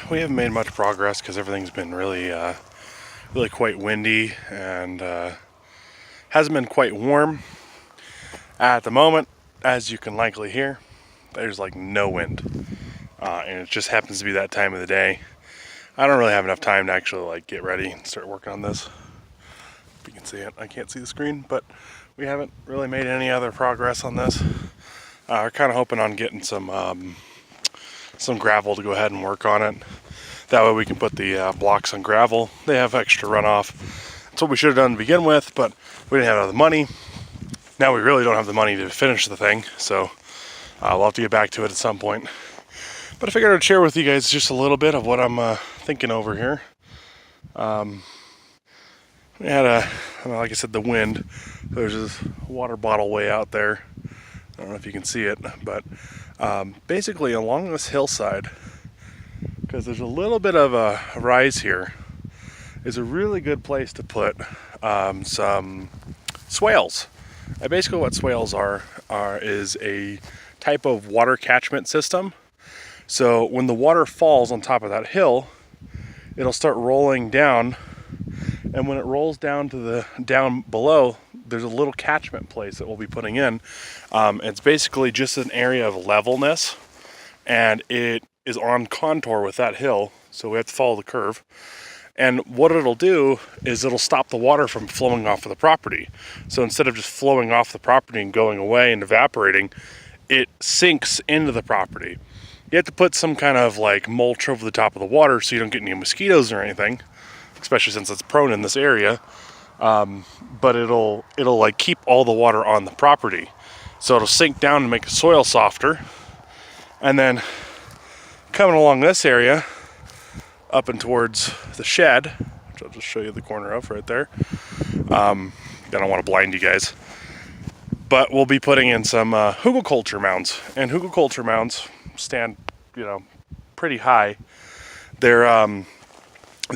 We haven't made much progress because everything's been really quite windy and hasn't been quite warm. At the moment, as you can likely hear, there's like no wind, and it just happens to be that time of the day. I don't really have enough time to actually like get ready and start working on this. If you can see it, I can't see the screen, but we haven't really made any other progress on this. We're kind of hoping on getting some gravel to go ahead and work on it. That way we can put the blocks on gravel. They have extra runoff. That's what we should have done to begin with, but we didn't have the money. Now we really don't have the money to finish the thing, so we'll have to get back to it at some point. But I figured I'd share with you guys just a little bit of what I'm thinking over here. We had like I said, the wind. There's this water bottle way out there. I don't know if you can see it, but basically along this hillside, because there's a little bit of a rise here, is a really good place to put some swales. Basically what swales is a type of water catchment system. So when the water falls on top of that hill, it'll start rolling down, and when it rolls down to the down below, there's a little catchment place that we'll be putting in. It's basically just an area of levelness, and it is on contour with that hill, so we have to follow the curve. And what it'll do is it'll stop the water from flowing off of the property. So instead of just flowing off the property and going away and evaporating, it sinks into the property. You have to put some kind of like mulch over the top of the water so you don't get any mosquitoes or anything, especially since it's prone in this area. But it'll like keep all the water on the property. So it'll sink down and make the soil softer. And then coming along this area, up and towards the shed, which I'll just show you the corner of right there. I don't want to blind you guys. But we'll be putting in some hugelkultur mounds. And hugelkultur mounds stand, pretty high. They're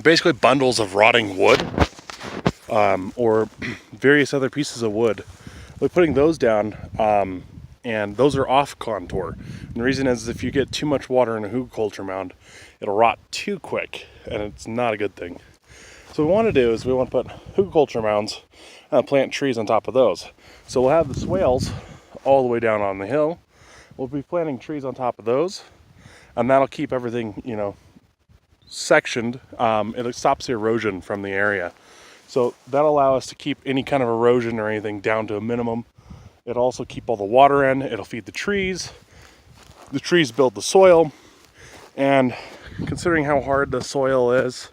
basically bundles of rotting wood or various other pieces of wood. We're putting those down, and those are off contour. And the reason is if you get too much water in a hugelkultur mound, it'll rot too quick, and it's not a good thing. So what we want to do is we want to put hugelkultur mounds and plant trees on top of those. So we'll have the swales all the way down on the hill. We'll be planting trees on top of those, and that'll keep everything, sectioned. It stops the erosion from the area. So that'll allow us to keep any kind of erosion or anything down to a minimum. It'll also keep all the water in. It'll feed the trees. The trees build the soil. And considering how hard the soil is,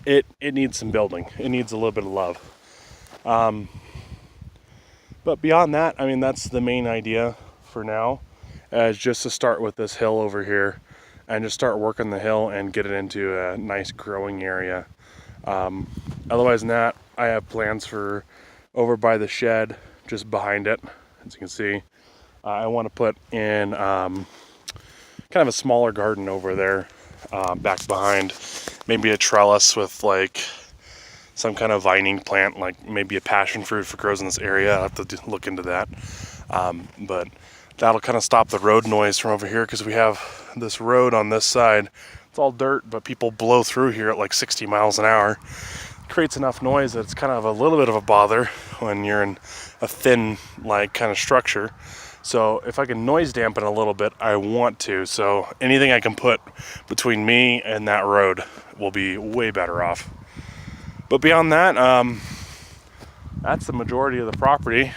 it needs some building. It needs a little bit of love. But beyond that, that's the main idea for now, is just to start with this hill over here and just start working the hill and get it into a nice growing area. Otherwise than that, I have plans for over by the shed, just behind it, as you can see. I want to put in kind of a smaller garden over there, back behind. Maybe a trellis with like some kind of vining plant, like maybe a passion fruit if it grows in this area. I'll have to look into that. But that'll kind of stop the road noise from over here, because we have this road on this side. It's all dirt, but people blow through here at like 60 miles an hour. It creates enough noise that it's kind of a little bit of a bother when you're in a thin, like, kind of structure. So if I can noise dampen a little bit, I want to. So anything I can put between me and that road will be way better off. But beyond that, that's the majority of the property.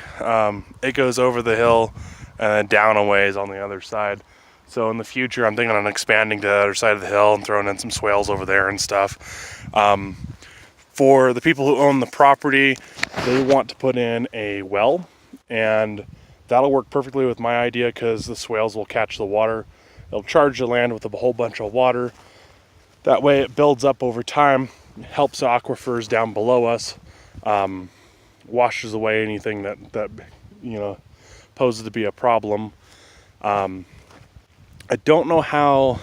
It goes over the hill and then down a ways on the other side. So in the future, I'm thinking on expanding to the other side of the hill and throwing in some swales over there and stuff. For the people who own the property, they want to put in a well, and that'll work perfectly with my idea, because the swales will catch the water. They'll charge the land with a whole bunch of water. That way it builds up over time, helps aquifers down below us, washes away anything that poses to be a problem. I don't know how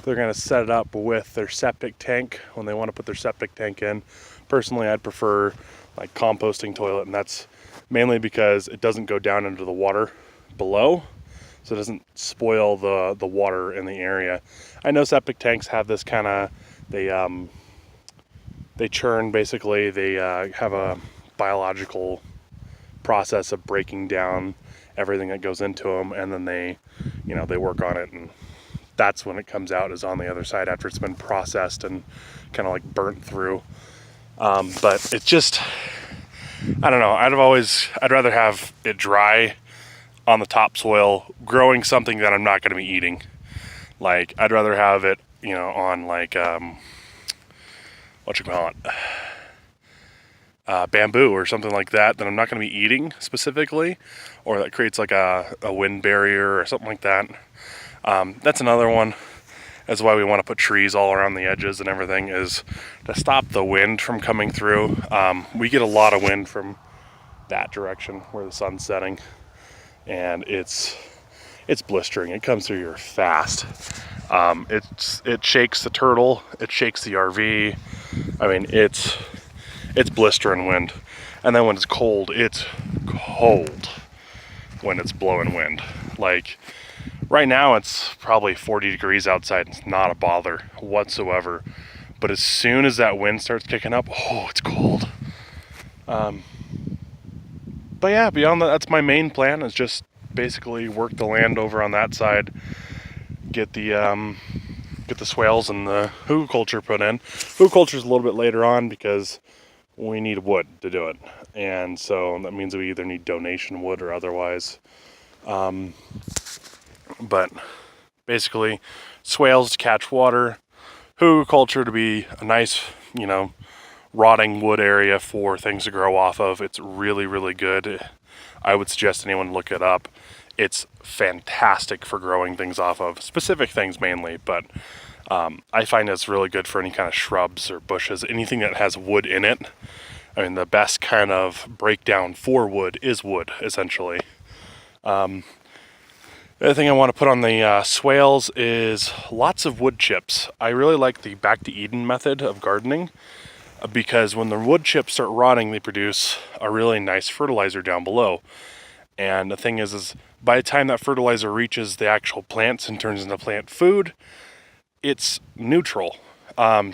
they're going to set it up with their septic tank when they want to put their septic tank in. Personally, I'd prefer like composting toilet, and that's mainly because it doesn't go down into the water below. so it doesn't spoil the water in the area. I know septic tanks have this kind of, they churn, basically. They have a biological process of breaking down everything that goes into them, and then they work on it, and that's when it comes out, is on the other side after it's been processed and kind of like burnt through. But it's just, I don't know, I'd rather have it dry on the topsoil growing something that I'm not going to be eating. Like, I'd rather have it, on like, bamboo or something like that I'm not going to be eating specifically, or that creates like a wind barrier or something like that. That's another one. That's why we want to put trees all around the edges and everything, is to stop the wind from coming through. We get a lot of wind from that direction where the sun's setting, and it's blistering. It comes through here fast. It shakes the turtle, it shakes the RV. I mean, it's blistering wind. And then when it's cold when it's blowing wind. Like, right now it's probably 40 degrees outside. It's not a bother whatsoever. But as soon as that wind starts kicking up, oh, it's cold. But yeah, beyond that, that's my main plan, is just basically work the land over on that side, get the swales and the hugelkultur put in. Hugelkultur is a little bit later on because we need wood to do it, and so that means we either need donation wood or otherwise. But basically, swales to catch water, hugelkultur to be a nice, rotting wood area for things to grow off of. It's really, really good. I would suggest anyone look it up. It's fantastic for growing things off of, specific things mainly, but I find it's really good for any kind of shrubs or bushes, anything that has wood in it. I mean, the best kind of breakdown for wood is wood, essentially. The other thing I want to put on the swales is lots of wood chips. I really like the Back to Eden method of gardening, because when the wood chips start rotting, they produce a really nice fertilizer down below. And the thing is by the time that fertilizer reaches the actual plants and turns into plant food, it's neutral.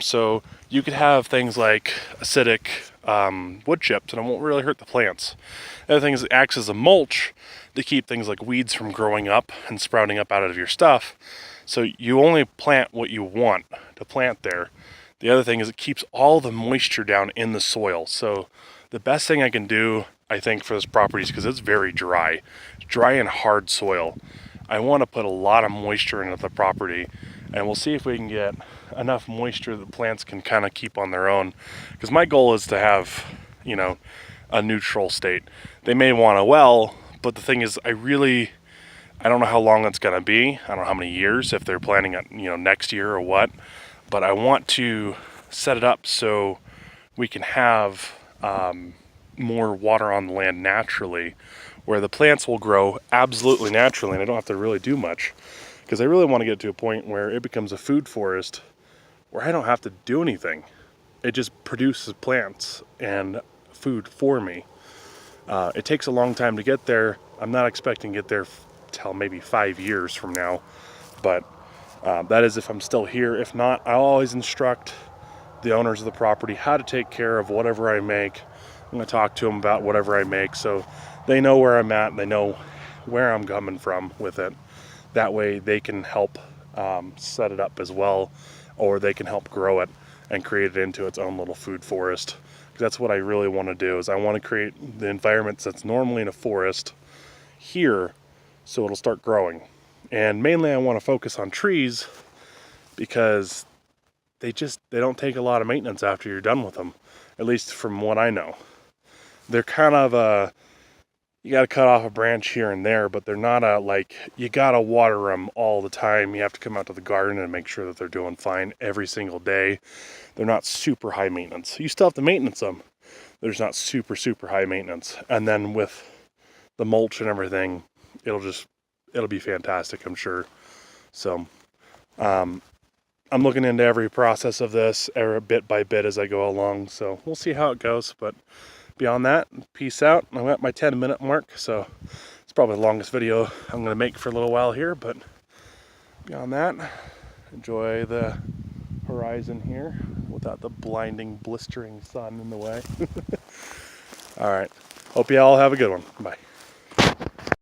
So you could have things like acidic wood chips, and it won't really hurt the plants. The other thing is it acts as a mulch to keep things like weeds from growing up and sprouting up out of your stuff. So you only plant what you want to plant there. The other thing is it keeps all the moisture down in the soil. So the best thing I can do, I think, for this property is, because it's very dry and hard soil, I want to put a lot of moisture into the property, and we'll see if we can get enough moisture that the plants can kind of keep on their own. Because my goal is to have, a neutral state. They may want a well, but the thing is, I don't know how long it's going to be. I don't know how many years, if they're planning on, next year or what. But I want to set it up so we can have more water on the land naturally, where the plants will grow absolutely naturally, and I don't have to really do much. Because I really want to get to a point where it becomes a food forest, where I don't have to do anything. It just produces plants and food for me. It takes a long time to get there. I'm not expecting to get there till maybe 5 years from now, but that is if I'm still here. If not, I'll always instruct the owners of the property how to take care of whatever I make. I'm going to talk to them about whatever I make, so they know where I'm at and they know where I'm coming from with it. That way they can help set it up as well, or they can help grow it and create it into its own little food forest. Because that's what I really want to do, is I want to create the environment that's normally in a forest here, so it'll start growing. And mainly I want to focus on trees, because they don't take a lot of maintenance after you're done with them, at least from what I know. They're kind of you got to cut off a branch here and there, but they're not you got to water them all the time. You have to come out to the garden and make sure that they're doing fine every single day. They're not super high maintenance. You still have to maintenance them. There's not super, super high maintenance. And then with the mulch and everything, it'll be fantastic, I'm sure. So, I'm looking into every process of this, bit by bit as I go along. So we'll see how it goes, but beyond that, peace out. I'm at my 10-minute mark, so it's probably the longest video I'm going to make for a little while here, but beyond that, enjoy the horizon here without the blinding, blistering sun in the way. All right. Hope you all have a good one. Bye.